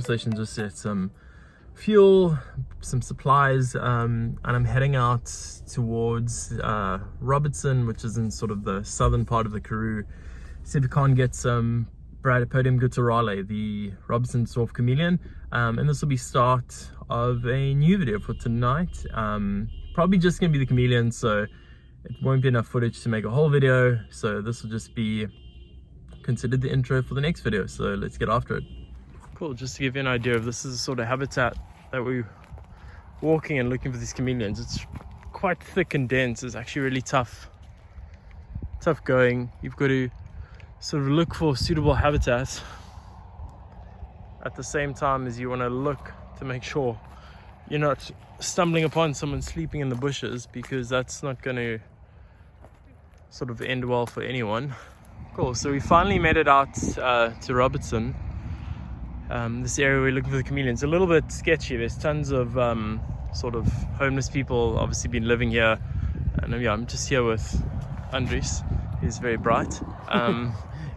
Station just set some fuel, some supplies, and I'm heading out towards Robertson, which is in sort of the southern part of the Karoo. See if we can't get some Bradiopodium gutturale, the Robertson dwarf chameleon, and this will be start of a new video for tonight. Probably just gonna be the chameleon, so it won't be enough footage to make a whole video, so this will just be considered the intro for the next video. So let's get after it. Cool, just to give you an idea of this is the sort of habitat that we're walking and looking for these chameleons. It's quite thick and dense. It's actually really tough going. You've got to sort of look for suitable habitats at the same time as you want to look to make sure you're not stumbling upon someone sleeping in the bushes, because that's not going to sort of end well for anyone. Cool, so we finally made it out to Robertson. This area we're looking for the chameleons. A little bit sketchy. There's tons of sort of homeless people obviously been living here, and yeah, I'm just here with Andries. He's very bright.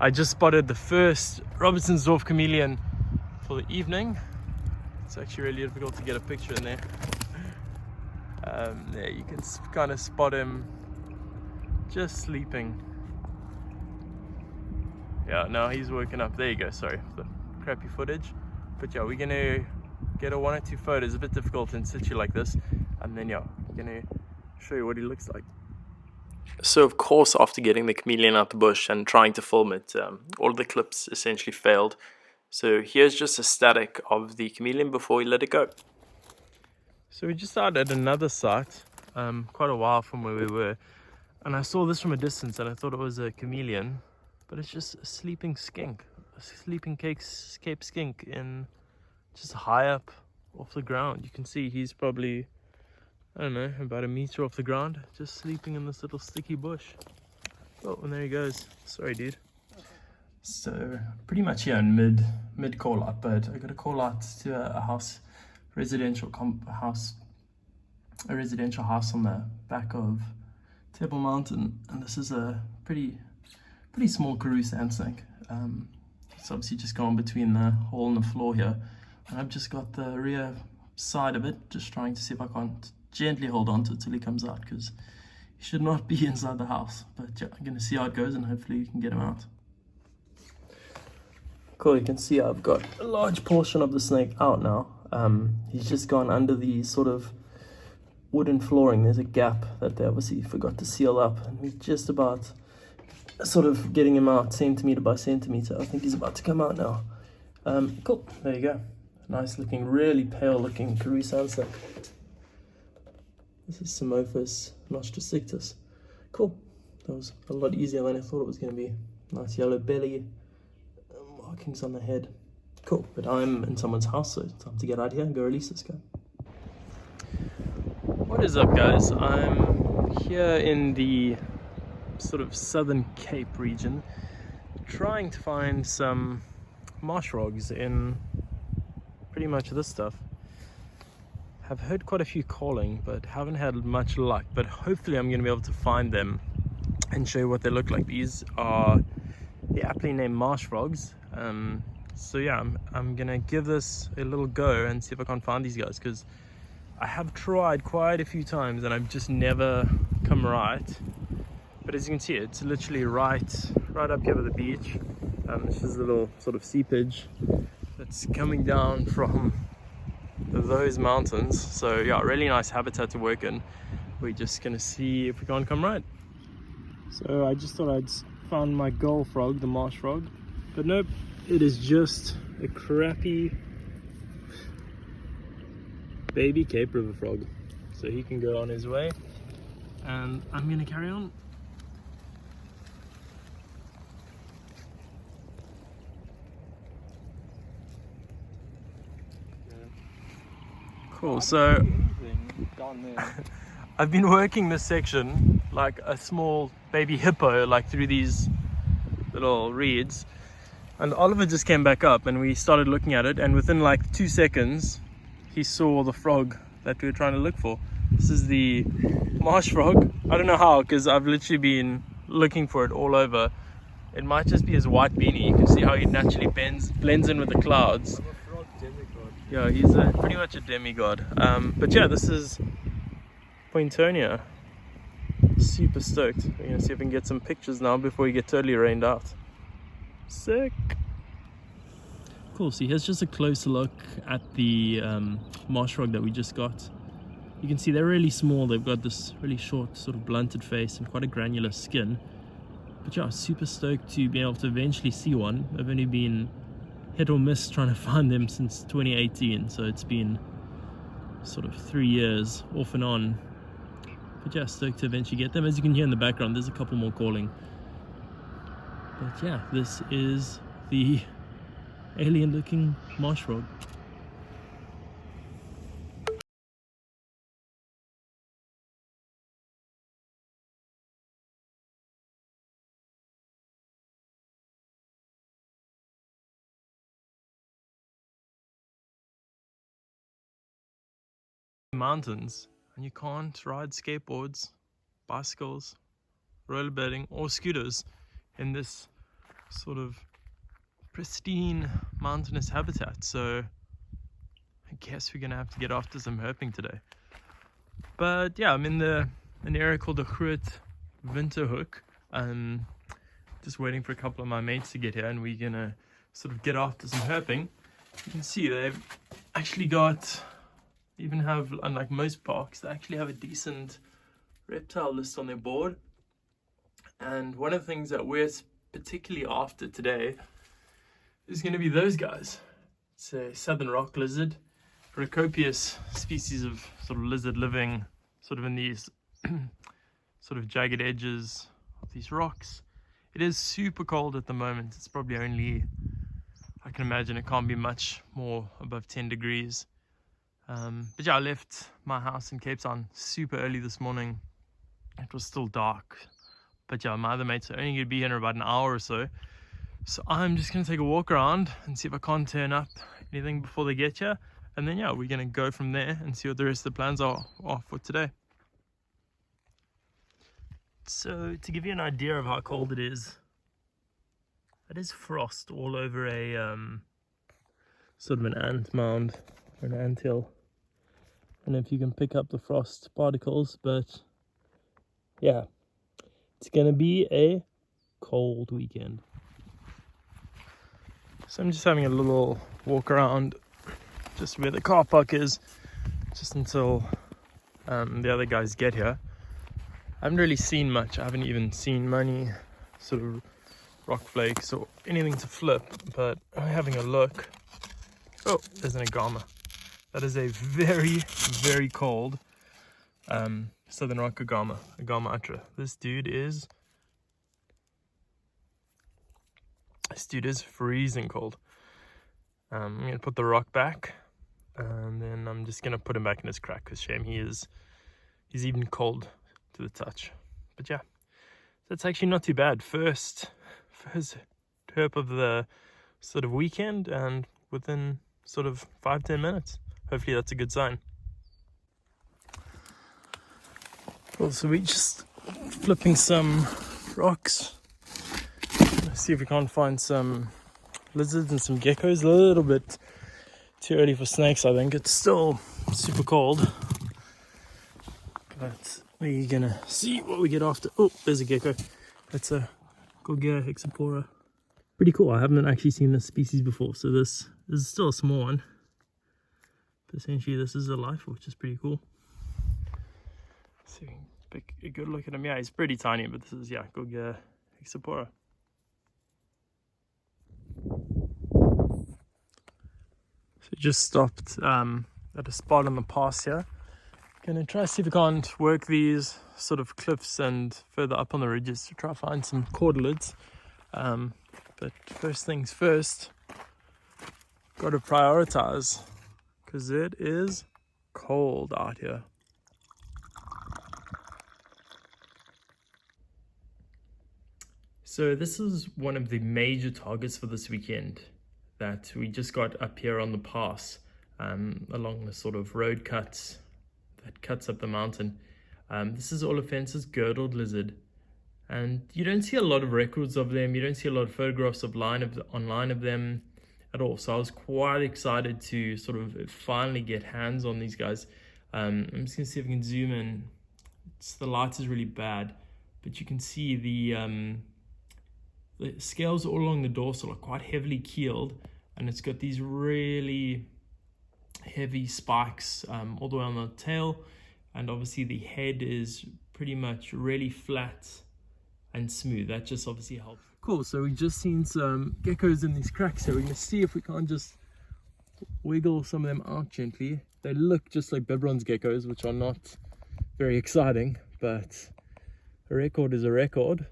I just spotted the first Robertson dwarf chameleon for the evening. It's actually really difficult to get a picture in there. There you can kind of spot him just sleeping. Yeah, now he's woken up. There you go. Sorry for the crappy footage, but yeah, we're gonna get a 1 or 2 photos. A bit difficult in situ like this, and then yeah, we're gonna show you what he looks like. So of course, after getting the chameleon out the bush and trying to film it, all of the clips essentially failed. So here's just a static of the chameleon before we let it go. So we just out at another site, quite a while from where we were, and I saw this from a distance and I thought it was a chameleon, but it's just a sleeping skink. Sleeping Cape skink in just high up off the ground. You can see he's probably, I don't know, about a meter off the ground, just sleeping in this little sticky bush. Oh, and there he goes. Sorry, dude. So pretty much here in mid call out, but I got a call out to a house, a residential house on the back of Table Mountain, and this is a pretty small Karoo sand snake. It's obviously just gone between the hole and the floor here, and I've just got the rear side of it, just trying to see if I can't gently hold on to it till he comes out, because he should not be inside the house. But yeah, I'm going to see how it goes and hopefully we can get him out. Cool, you can see I've got a large portion of the snake out now. He's just gone under the sort of wooden flooring. There's a gap that they obviously forgot to seal up, and we're just about sort of getting him out centimeter by centimeter. I think he's about to come out now. Cool, there you go. Nice looking, really pale looking Karoo sand snake. This is Samophis nostrictus. Cool, that was a lot easier than I thought it was going to be. Nice yellow belly, markings on the head. Cool, but I'm in someone's house, so time to get out here and go release this guy. What is up, guys? I'm here in the sort of southern Cape region, trying to find some marsh frogs in pretty much this stuff. Have heard quite a few calling, but haven't had much luck, but hopefully I'm going to be able to find them and show you what they look like. These are the aptly named marsh frogs. So yeah, I'm gonna give this a little go and see if I can't find these guys, because I have tried quite a few times and I've just never come right. But as you can see, it's literally right up here by the beach. This is a little sort of seepage that's coming down from those mountains. So yeah, really nice habitat to work in. We're just gonna see if we can't come right. So I just thought I'd found my gull frog, the marsh frog, but nope, it is just a crappy baby Cape River frog. So he can go on his way, and I'm gonna carry on. Cool, so I've been working this section like a small baby hippo, like through these little reeds, and Oliver just came back up and we started looking at it, and within like 2 seconds he saw the frog that we were trying to look for. This is the marsh frog. I don't know how, because I've literally been looking for it all over. It might just be his white beanie. You can see how he naturally blends in with the clouds. Yeah, he's pretty much a demigod. But yeah, this is Pointonia. Super stoked. We're gonna see if we can get some pictures now before we get totally rained out. Sick. Cool, so here's just a closer look at the marsh frog that we just got. You can see they're really small. They've got this really short, sort of blunted face and quite a granular skin. But yeah, super stoked to be able to eventually see one. I've only been hit or miss trying to find them since 2018, so it's been sort of 3 years off and on. But yeah, stoked to eventually get them. As you can hear in the background, there's a couple more calling. But yeah, this is the alien looking marsh frog. Mountains, and you can't ride skateboards, bicycles, rollerblading or scooters in this sort of pristine mountainous habitat, so I guess we're gonna have to get after some herping today. But yeah, I'm in an area called the Grootwinterhoek. Just waiting for a couple of my mates to get here, and we're gonna sort of get after some herping. You can see they've actually got, even have, unlike most parks, they actually have a decent reptile list on their board. And one of the things that we're particularly after today is going to be those guys. It's a southern rock lizard, Rhocopius species of sort of lizard living sort of in these sort of jagged edges of these rocks. It is super cold at the moment. It's probably only, I can imagine it can't be much more above 10 degrees. But yeah, I left my house in Cape Town super early this morning. It was still dark. But yeah, my other mates are only going to be here in about an hour or so. So I'm just going to take a walk around and see if I can't turn up anything before they get here. And then yeah, we're going to go from there and see what the rest of the plans are for today. So to give you an idea of how cold it is frost all over a sort of an ant mound or an anthill. I don't know if you can pick up the frost particles, but yeah, it's gonna be a cold weekend. So I'm just having a little walk around just where the car park is, just until the other guys get here. I haven't really seen much. I haven't even seen many sort of rock flakes or anything to flip, but I'm having a look. Oh, there's an agama. That is a very, very cold southern rock agama ultra. This dude is freezing cold. I'm gonna put the rock back, and then I'm just gonna put him back in his crack, because shame he's even cold to the touch. But yeah, that's actually not too bad. First herp of the sort of weekend, and within sort of 5-10 minutes. Hopefully that's a good sign. Cool, so we're just flipping some rocks. Let's see if we can't find some lizards and some geckos. A little bit too early for snakes, I think. It's still super cold. But we're gonna see what we get after. Oh, there's a gecko. That's a Gorgia hexapora. Pretty cool. I haven't actually seen this species before, so this is still a small one. But essentially this is a life, which is pretty cool. Let's see if we can pick a good look at him. Yeah, he's pretty tiny, but this is, yeah, Gorgia hexapora. So just stopped at a spot on the pass here. Gonna try to see if we can't work these sort of cliffs and further up on the ridges to try to find some cordelids. But first things first, got to prioritize, because it is cold out here. So this is one of the major targets for this weekend that we just got up here on the pass, along the sort of road cuts that cuts up the mountain. This is Olophensis girdled lizard, and you don't see a lot of records of them. You don't see a lot of photographs online of them. at all. So I was quite excited to sort of finally get hands on these guys. I'm just gonna see if I can zoom in. The light is really bad, but you can see the scales all along the dorsal are quite heavily keeled, and it's got these really heavy spikes all the way on the tail, and obviously the head is pretty much really flat and smooth. That just obviously helps. Cool, so we've just seen some geckos in these cracks, so we're going to see if we can't just wiggle some of them out gently. They look just like bronze geckos, which are not very exciting, but a record is a record.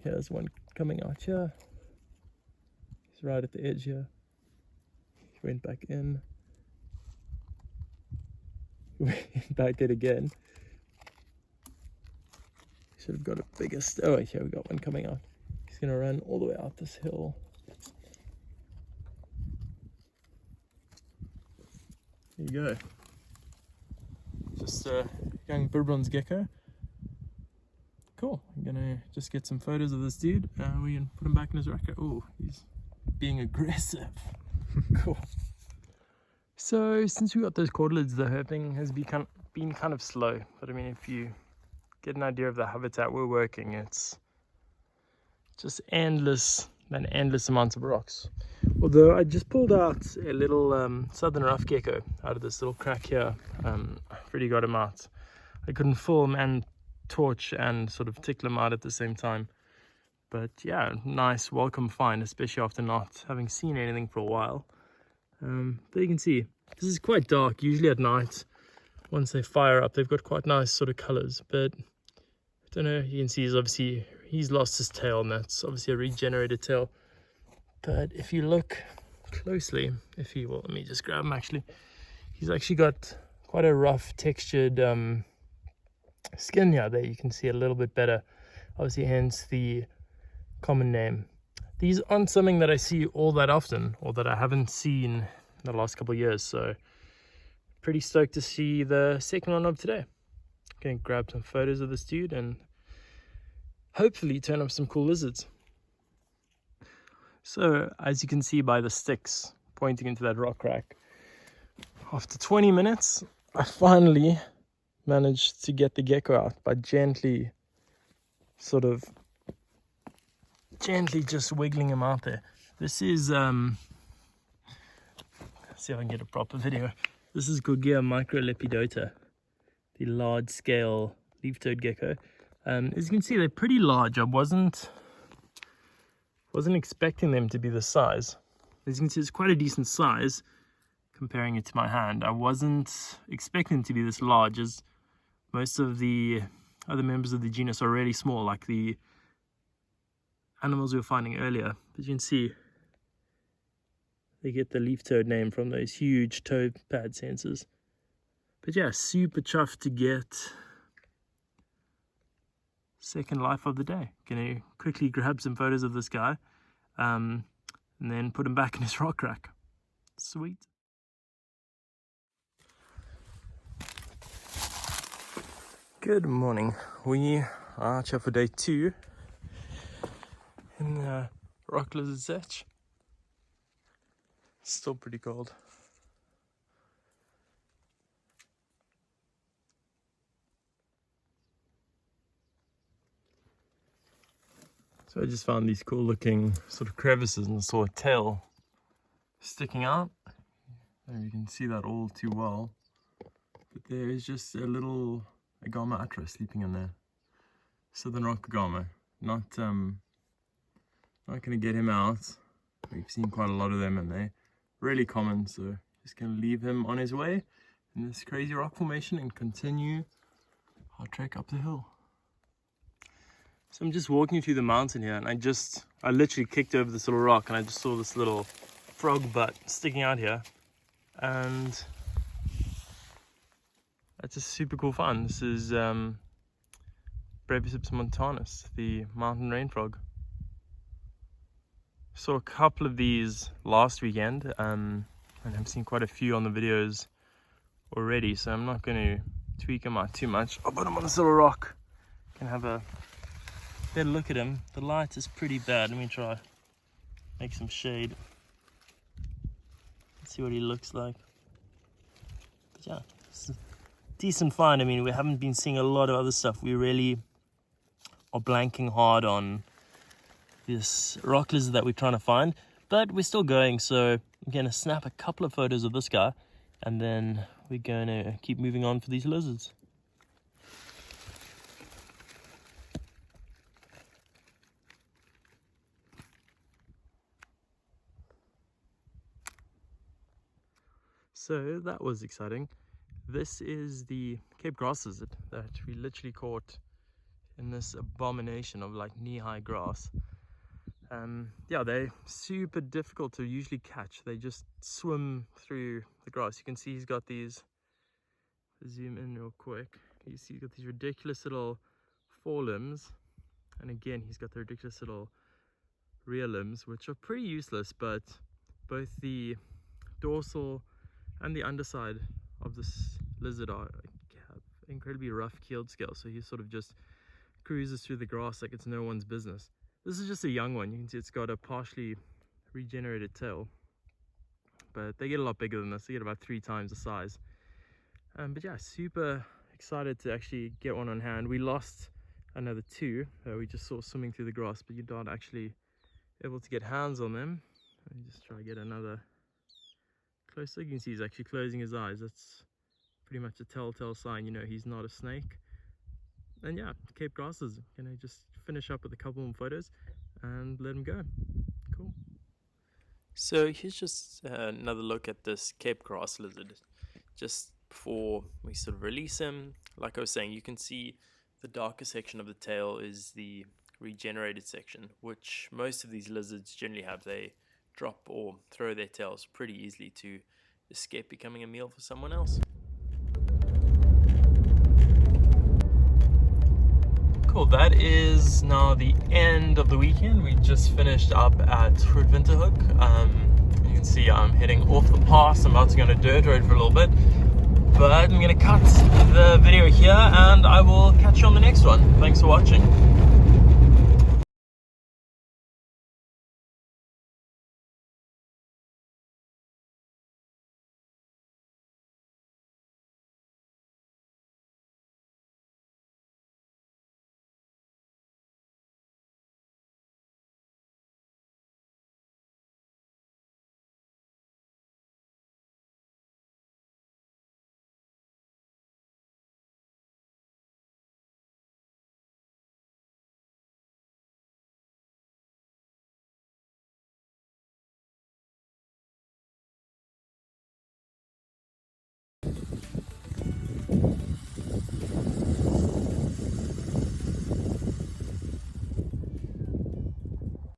Here's one coming out here. He's right at the edge here. He went back in. He went back in again. Should have got a bigger oh wait, here we got one coming out. He's gonna run all the way out this hill. There you go. Just a young bronze gecko. Cool. I'm gonna just get some photos of this dude and we can put him back in his racket. Oh, he's being aggressive. Cool. So since we got those cordelids, the herping has been kind of slow. But I mean, if you get an idea of the habitat we're working, it's just endless amounts of rocks. Although I just pulled out a little southern rough gecko out of this little crack here. I've really got him out. I couldn't film and torch and sort of tickle him out at the same time. But yeah, nice welcome find, especially after not having seen anything for a while. But you can see this is quite dark. Usually at night, once they fire up, they've got quite nice sort of colors. But I don't know, you can see he's lost his tail, and that's obviously a regenerated tail. But if you look closely, let me just grab him actually. He's actually got quite a rough textured skin here. There you can see a little bit better, obviously, hence the common name. These aren't something that I see all that often, or that I haven't seen in the last couple of years, so pretty stoked to see the second one of today. Gonna grab some photos of this dude and hopefully turn up some cool lizards. So as you can see by the sticks pointing into that rock crack, after 20 minutes I finally managed to get the gecko out by gently just wiggling him out there. This is let's see if I can get a proper video. This is Gorgia microlepidota, the large scale leaf-toed gecko. As you can see, they're pretty large. I wasn't expecting them to be this size. As you can see, it's quite a decent size comparing it to my hand. I wasn't expecting them to be this large, as most of the other members of the genus are really small, like the animals we were finding earlier. But you can see they get the leaf-toed name from those huge toe pad sensors. But yeah, super chuffed to get second life of the day. Gonna quickly grab some photos of this guy and then put him back in his rock crack. Sweet. Good morning. We are out here for day 2 in the rock lizard setch. Still pretty cold. So I just found these cool looking sort of crevices and saw a tail sticking out. And you can see that all too well. But there is just a little agama atra sleeping in there. Southern rock agama. Not gonna get him out. We've seen quite a lot of them and they're really common, so just gonna leave him on his way in this crazy rock formation and continue our trek up the hill. So I'm just walking through the mountain here, and I literally kicked over this little rock and I just saw this little frog butt sticking out here, and that's a super cool find. This is Breviceps montanus, the mountain rain frog. Saw a couple of these last weekend, and I've seen quite a few on the videos already, so I'm not going to tweak them out too much. I'll put him on this little rock. Can have a better look at him. The light is pretty bad. Let me try make some shade. see what he looks like. But yeah, it's a decent find. I mean, we haven't been seeing a lot of other stuff. We really are blanking hard on this rock lizard that we're trying to find, but we're still going. So I'm going to snap a couple of photos of this guy, and then we're going to keep moving on for these lizards. So that was exciting. This is the Cape grass lizard that we literally caught in this abomination of like knee-high grass. Yeah, they're super difficult to usually catch. They just swim through the grass. You can see he's got these, zoom in real quick, you see he's got these ridiculous little forelimbs, and again he's got the ridiculous little rear limbs, which are pretty useless, but both the dorsal and the underside of this lizard have incredibly rough keeled scales, so he sort of just cruises through the grass like it's no one's business. This is just a young one. You can see it's got a partially regenerated tail, but they get a lot bigger than this. They get about 3 times the size. But yeah, super excited to actually get one on hand. We lost another 2 that we just saw swimming through the grass, but you're not actually able to get hands on them. Let me just try to get another closer. You can see he's actually closing his eyes. That's pretty much a telltale sign, you know, he's not a snake. And yeah, Cape grasses. Gonna just finish up with a couple more photos and let him go. Cool. So here's just another look at this Cape grass lizard. Just before we sort of release him, like I was saying, you can see the darker section of the tail is the regenerated section, which most of these lizards generally have. They drop or throw their tails pretty easily to escape becoming a meal for someone else. Cool, that is now the end of the weekend. We just finished up at Grootwinterhoek. You can see I'm heading off the pass. I'm about to go on a dirt road for a little bit. But I'm going to cut the video here and I will catch you on the next one. Thanks for watching.